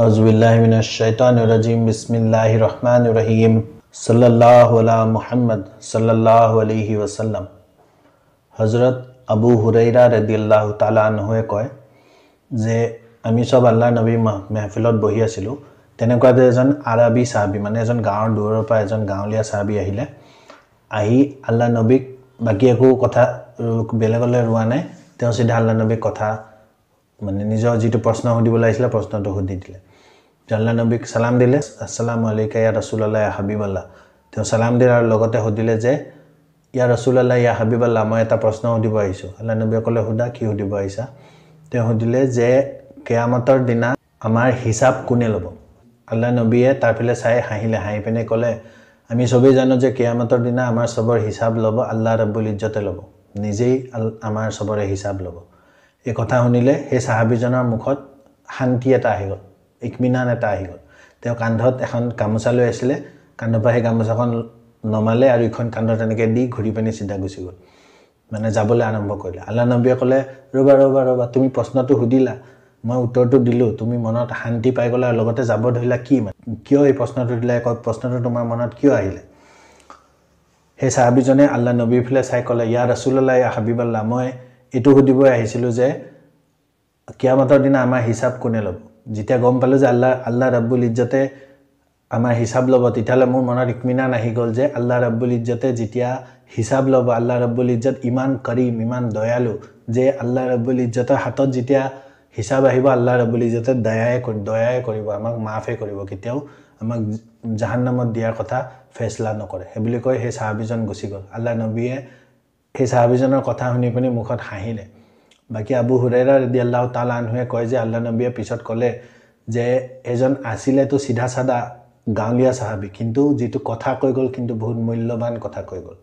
अज़ुबिल्लाहि मिनश्शैतानिर्रजीम बिस्मिल्लाहिर्रहमानिर्रहीम सल्लल्लाहु अला मुहम्मद सल्लल्लाहु अलैहि वसल्लम। हज़रत अबू हुरैरा रदियल्लाहु ताला अन्हुए कय जे आमी सब आल्लाह नबी महफिलत बहि आছিলোঁ तेनेकुवाते एजन आरबी साहाबी माने एजन गाँवर दूৰৰ পৰা एजन गाँवलीয়া साहाबी আহিলে आही आल्लाह नबीक बाकी एकো কথা বেলেগলৈ ৰোৱা নাই তেওঁ সিধা আল্লাহ নবীক কথা মানে নিজৰ যেটো প্ৰশ্ন সুধিবলৈ আহিছিল প্ৰশ্নটো সুধি দিলে আল্লাহ নবীক সালাম দিলে আসসালামু আলাইকা ইয়া ৰাসূলুল্লাহ ইয়া হাবিবাল্লাহ তেওঁ সালাম দিলে আৰু লগতে সুধিলে যে ইয়া ৰাসূলুল্লাহ ইয়া হাবিবাল্লাহ মই এটা প্ৰশ্ন সুধিব আহিছো আল্লাহ নবীয়ে ক'লে হুদা কি সুধিব আহিছা তেওঁ সুধিলে যে কিয়ামতৰ দিনা আমাৰ হিসাব কোনে ল'ব আল্লাহ নবীয়ে তাৰফালে চাই হাঁহিলে হাঁহি পেনে ক'লে আমি সবেই জানো যে কিয়ামতৰ দিনা আমাৰ সবৰ হিসাব ল'ব আল্লাহ ৰাব্বুল ইজ্জতে ল'ব নিজেই আমাৰ সবৰে হিসাব ল'ব এই কথা শুনিলে হে সাহাবীজনৰ মুখত শান্তি এটা আহি গ'ল ইকমিনান এটা আহি গ'ল তেওঁ কান্ধত এখন গামোচা লৈ আছিল কান্ধৰ হে গামোচাখন নমালে আৰু ইখন কান্ধত এনেকে দি ঘূৰি পেনি সিধা গুচি গ'ল মানে যাবলৈ আৰম্ভ কৰিলে আল্লাহ নবীয়ে ক'লে ৰবা তুমি প্ৰশ্নটো সুধিলা মই উত্তৰটো দিলো তুমি মনত শান্তি পাই গলা লগতে যাব ধৰিলা কি মানে কিয় এই প্ৰশ্নটো দিলা প্ৰশ্নটো তোমাৰ মনত কিয় আহিলে হে সাহাবীজনে আল্লাহ নবীৰ ফলে চাই ক'লে ইয়া ৰাসূলুল্লাহ ইয়া হাবিবাল্লাহ মই এটো সুধিব আহিছিলো যে কিয়ামতৰ দিনা আমাৰ হিসাব কোনে ল'ব যেতিয়া গম পালো যে আল্লাহ ৰাব্বুল ইজ্জতে আমাৰ হিসাব ল'ব তেতিয়ালে মোৰ মনত ইকমিনান আহি গ'ল যে আল্লাহ ৰাব্বুল ইজ্জতে যেতিয়া হিসাব ল'ব আল্লাহ ৰাব্বুল ইজ্জত ইমান কৰিম ইমান দয়ালু যে আল্লাহ ৰাব্বুল ইজ্জতৰ হাতত যেতিয়া হিসাব আহিব আল্লাহ ৰাব্বুল ইজ্জতে দয়ায়ে কৰিব আমাক মাফে কৰিব কেতিয়াও আমাক জাহান্নামত দিয়াৰ কথা ফেছলা নকৰে হে বুলি কৈ হে সাহাবীজন গুচি গ'ল আল্লাহ নবীয়ে হে সাহাবীজনৰ কথা শুনি পিনি মুখত হাঁহিলে বাকি আবু হুৰাইৰা ৰাদিয়াল্লাহু তাআলা আনহুৱে কয় যে আল্লাহ নবীয়ে পিছত ক'লে যে এজন আছিলে তো সিধা সাদা গাঁৱলীয়া সাহাবী কিন্তু যেটো কথা কৈ গ'ল কিন্তু বহুত মূল্যবান কথা কৈ গ'ল